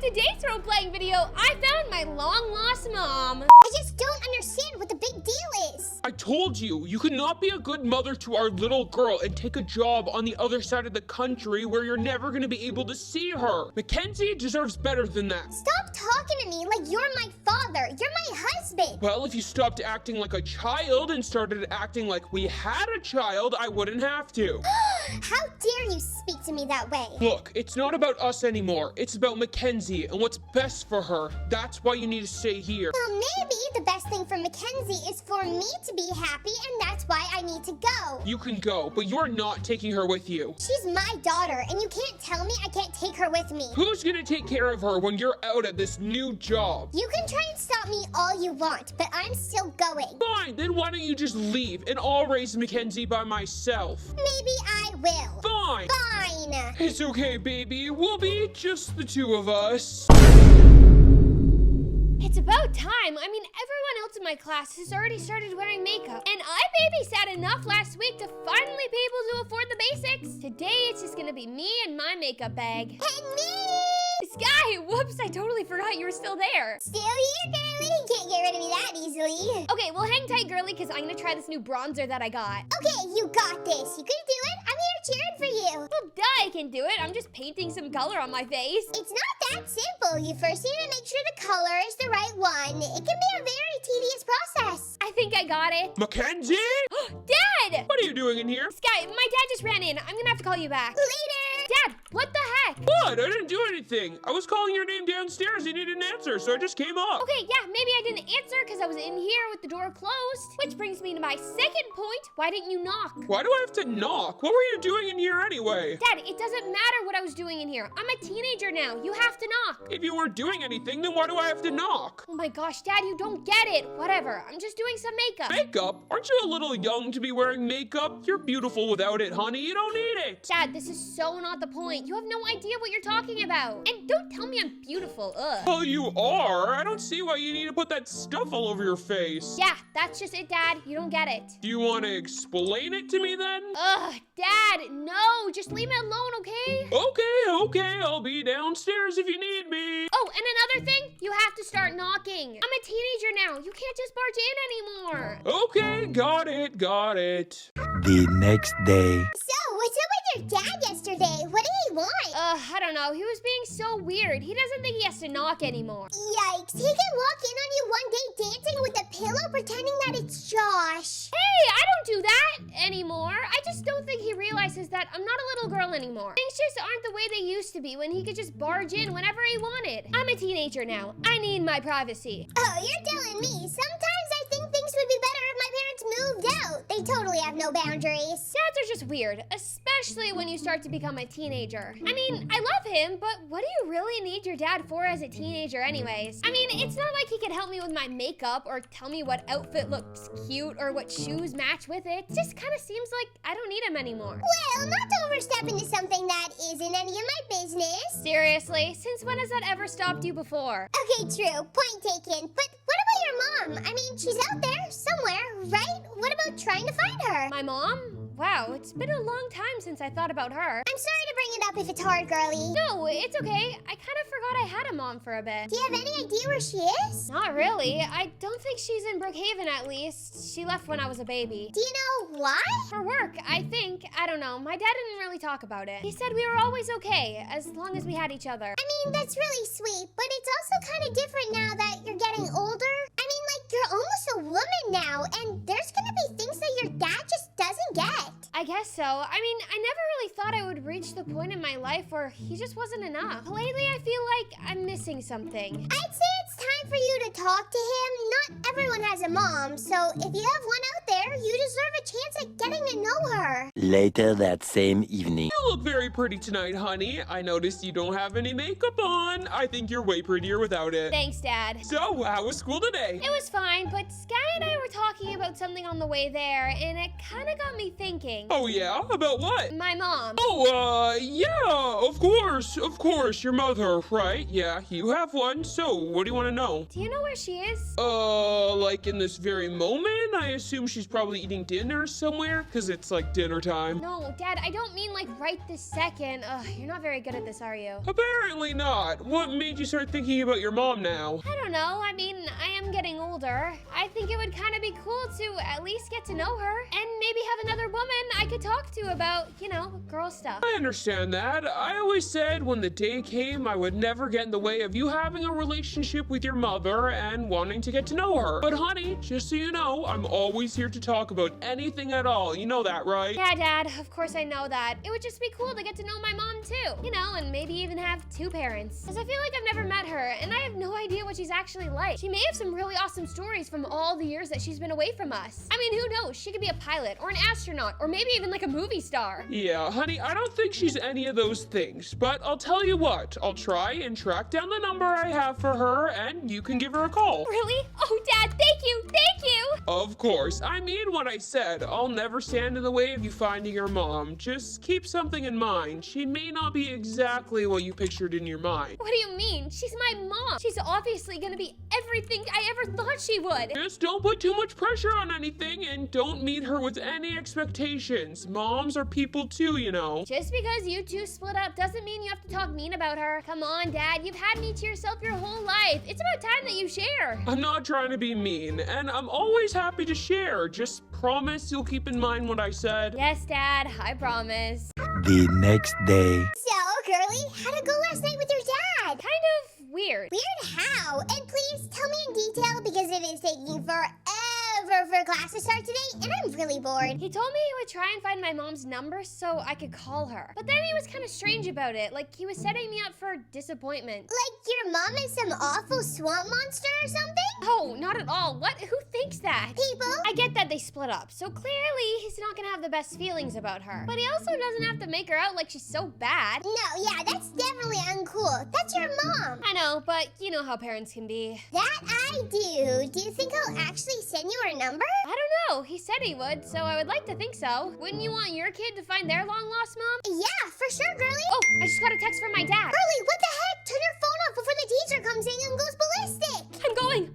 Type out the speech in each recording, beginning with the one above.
today's role-playing video, I found my long-lost mom. I just don't understand what the big deal is. I told you, you could not be a good mother to our little girl and take a job on the other side of the country where you're never going to be able to see her. Mackenzie deserves better than that. Stop talking to me like you're my father. You're my husband. Well, if you stopped acting like a child and started acting like we had a child, I wouldn't have to. How dare you speak to me that way? Look, it's not about us anymore. It's about Mackenzie and what's best for her. That's why you need to stay here. Well, maybe the best thing for Mackenzie is for me to be happy, and that's why I need to go. You can go, but you're not taking her with you. She's my daughter, and you can't tell me I can't take her with me. Who's gonna take care of her when you're out at this new job? You can try and stop me all you want, but I'm still going. Fine, then why don't you just leave and I'll raise Mackenzie by myself? Maybe I will. Fine. Fine. It's okay, baby. We'll be just the two of us. It's about time. I mean, everyone else in my class has already started wearing makeup. And I babysat enough last week to finally be able to afford the basics. Today, it's just gonna be me and my makeup bag. And me! Sky, whoops, I totally forgot you were still there. Still here, girly. Can't get rid of me that easily. Okay, well, hang tight, girly, because I'm gonna try this new bronzer that I got. Okay, you got this. You can do it. I'm here cheering for you. Well, duh, I can do it. I'm just painting some color on my face. It's not that simple. You first need to make sure the color is the right one. It can be a very tedious process. I think I got it. Mackenzie? Dad! What are you doing in here? Sky, my dad just ran in. I'm gonna have to call you back. Later! Dad, what the heck? What? I didn't do anything. I was calling your name downstairs. You didn't answer, so I just came up. Okay, yeah, maybe I didn't answer because I was in here with the door closed. Which brings me to my second point. Why didn't you knock? Why do I have to knock? What were you doing in here anyway? Dad, it doesn't matter what I was doing in here. I'm a teenager now. You have to knock. If you weren't doing anything, then why do I have to knock? Oh my gosh, Dad, you don't get it. Whatever, I'm just doing some makeup. Makeup? Aren't you a little young to be wearing makeup? You're beautiful without it, honey. You don't need it. Dad, this is so not the point. You have no idea what you're talking about. And don't tell me I'm beautiful, ugh. Well, you are. I don't see why you need to put that stuff all over your face. Yeah, that's just it, Dad. You don't get it. Do you want to explain it to me then? Ugh, Dad, no. Just leave me alone, okay? Okay. I'll be downstairs if you need me. Oh, and another thing, you have to start knocking. I'm a teenager now. You can't just barge in anymore. Okay, got it. The next day. So, what's up with your dad yesterday? What did he want? I don't know. He was being so weird. He doesn't think he has to knock anymore. Yikes, he can walk in on you one day dancing with a pillow pretending that it's Josh. Hey, I don't do that anymore. I just don't think he realizes that I'm not a little girl anymore. Things just aren't the way they used to be when he could just barge in whenever he wanted. I'm a teenager now. I need my privacy. Oh, you're telling me. Sometimes I think things would be better if my parents moved out. They totally have no boundaries. Dads are just weird, especially when you start to become a teenager. I mean, I love him, but what do you really need your dad for as a teenager anyways? I mean, it's not like he could help me with my makeup or tell me what outfit looks cute or what shoes match with it. It just kind of seems like I don't need him anymore. Well, not to overstep into something that isn't any of my business. Seriously? Since when has that ever stopped you before? Okay, true. Point taken. But what about your mom? I mean, she's out there somewhere, right? What about trying to find her? My mom? Wow, it's been a long time since I thought about her. I'm sorry to bring it up if it's hard, girly. No, it's okay. I kind of forgot I had a mom for a bit. Do you have any idea where she is? Not really. I don't think she's in Brookhaven at least. She left when I was a baby. Do you know why? For work, I think. I don't know. My dad didn't really talk about it. He said we were always okay, as long as we had each other. I mean, that's really sweet, but it's also kind of different now that you're getting older. I mean, like, you're almost a woman now, and there's gonna be things that your dad just doesn't get. I guess so. I mean, I never really thought I would reach the point in my life where he just wasn't enough. Lately, I feel like I'm missing something. I'd say it's time for you to talk to him. Not everyone has a mom, so if you have one out there, you deserve a chance at getting to know her. Later that same evening. You look very pretty tonight, honey. I noticed you don't have any makeup on. I think you're way prettier without it. Thanks, Dad. So, how was school today? It was fine, but Sky and I were talking about something on the way there, and it kind of got me thinking. Oh, yeah? About what? My mom. Oh, yeah, of course, your mother, right? Yeah, you have one, so what do you want to know? Do you know where she is? Like in this very moment? I assume she's probably probably eating dinner somewhere, because it's like dinner time. No, Dad, I don't mean like right this second. Ugh, you're not very good at this, are you? Apparently not. What made you start thinking about your mom now? I don't know. I mean, I am getting older. I think it would kind of be cool to at least get to know her and maybe have another woman I could talk to about, you know, girl stuff. I understand that. I always said when the day came, I would never get in the way of you having a relationship with your mother and wanting to get to know her. But honey, just so you know, I'm always here to talk about anything at all. You know that, right? Yeah, Dad, of course I know that. It would just be cool to get to know my mom too, you know, and maybe even have two parents. Because I feel like I've never met her and I have no idea what she's actually like. She may have some really awesome stories from all the years that she's been away from us. I mean, who knows? She could be a pilot or an astronaut or maybe even like a movie star. Yeah, honey, I don't think she's any of those things, but I'll tell you what, I'll try and track down the number I have for her and you can give her a call. Really? Oh, Dad, thank you, thank you! Of course, I mean what I said. I'll never stand in the way of you finding your mom. Just keep something in mind. She may not be exactly what you pictured in your mind. What do you mean? She's my mom. She's obviously gonna be everything I ever thought she would. Just don't put too much pressure on anything and don't meet her with any expectations. Moms are people too, you know. Just because you two split up doesn't mean you have to talk mean about her. Come on, Dad. You've had me to yourself your whole life. It's about time that you share. I'm not trying to be mean, and I'm always happy to share. Just promise you'll keep in mind what I said. Yes, Dad. I promise. The next day. So, girly, how'd it go last night with your dad? Kind of weird. Weird how? And please tell me in detail because it is taking forever for class to start today and I'm really bored. He told me he would try and find my mom's number so I could call her. But then he was kind of strange about it. Like he was setting me up for disappointment. Like your mom is some awful swamp monster or something? Oh, not at all. What? Who thinks that? People? I get that they split up, so clearly he's not gonna have the best feelings about her. But he also doesn't have to make her out like she's so bad. No, yeah, that's definitely uncool. That's your mom. I know, but you know how parents can be. That I do. Do you think he'll actually send you her number? I don't know. He said he would, so I would like to think so. Wouldn't you want your kid to find their long-lost mom? Yeah, for sure, girly. Oh, I just got a text from my dad. Girly, what the heck? Turn your phone off before the teacher comes in and goes ballistic. I'm going.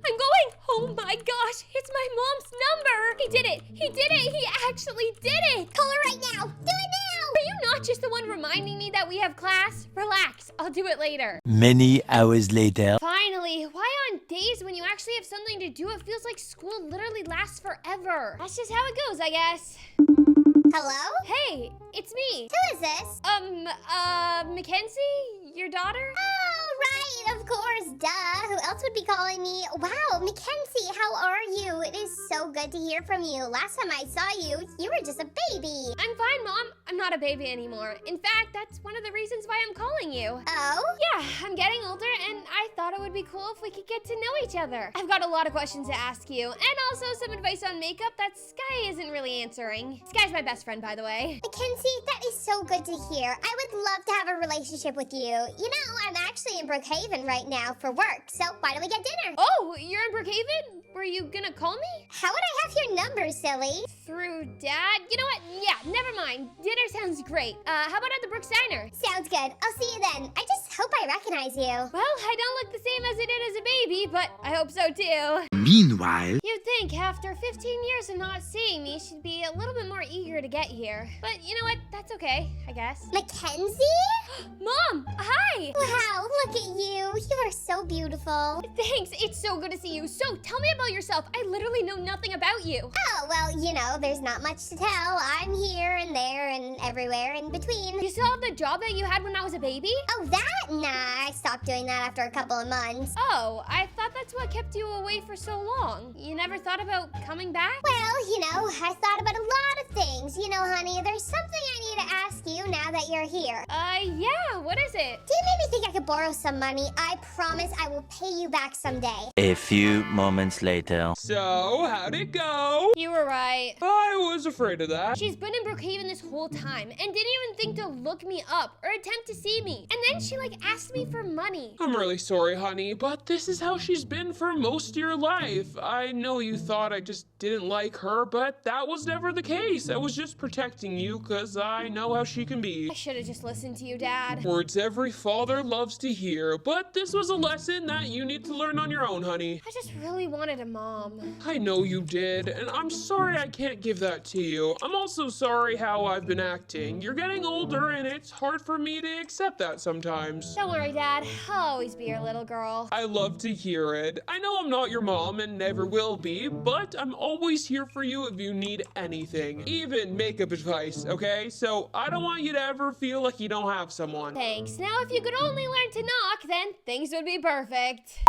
Oh my gosh, it's my mom's number. He did it. He actually did it. Call her right now. Do it now. Are you not just the one reminding me that we have class? Relax, I'll do it later. Many hours later. Finally, why on days when you actually have something to do, it feels like school literally lasts forever? That's just how it goes, I guess. Hello? Hey, it's me. Who is this? Mackenzie? Your daughter? Oh, right, of course, duh. Who else would be calling me? Wow, Mackenzie, how are you? It is so good to hear from you. Last time I saw you, you were just a baby. I'm fine, Mom. I'm not a baby anymore. In fact, that's one of the reasons why I'm calling you. Oh? Yeah, I'm getting older, and I thought it would be cool if we could get to know each other. I've got a lot of questions to ask you, and also some advice on makeup that Sky isn't really answering. Sky's my best friend, by the way. Mackenzie, that is so good to hear. I would love to have a relationship with you. You know, I'm actually in Brookhaven right now for work, so why don't we get dinner? Oh, you're in Brookhaven? Were you gonna call me? How would I have your number, silly? Through Dad? You know what? Yeah, never mind. Dinner sounds great. How about at the Brooks Diner? Sounds good. I'll see you then. I just hope I recognize you. Well, I don't look the same as I did as a baby, but I hope so too. Meanwhile. You'd think after 15 years of not seeing me, she'd be a little bit more eager to get here. But you know what? That's okay, I guess. Mackenzie? Mom, hi! Wow, look at you. You are so beautiful. Thanks, it's so good to see you. So, tell me about yourself. I literally know nothing about you. Oh, well, you know, there's not much to tell. I'm here and there and everywhere in between. You still have the job that you had when I was a baby? Oh, that? Nah, I stopped doing that after a couple of months. Oh, I thought that's what kept you away for so long. You never thought about coming back? Well, you know, I thought about a lot of things. You know, honey, there's something I need to ask you now that you're here. Yeah, what is it? Do you maybe think I could borrow some money? I promise I will pay you back someday. A few moments later. So, how'd it go? You were right. I was afraid of that. She's been in Brookhaven this whole time and didn't even think to look me up or attempt to see me. And then she asked me for money. I'm really sorry, honey, but this is how she's been for most of your life. I know you thought I just didn't like her, but that was never the case. I was just protecting you because I know how she can be. I should have just listened to you, Dad. Words every father loves loves to hear, but this was a lesson that you need to learn on your own, honey. I just really wanted a mom. I know you did, and I'm sorry I can't give that to you. I'm also sorry how I've been acting. You're getting older, and it's hard for me to accept that sometimes. Don't worry, Dad. I'll always be your little girl. I love to hear it. I know I'm not your mom and never will be, but I'm always here for you if you need anything, even makeup advice, okay? So I don't want you to ever feel like you don't have someone. Thanks. Now, if you could only learn to knock, then things would be perfect.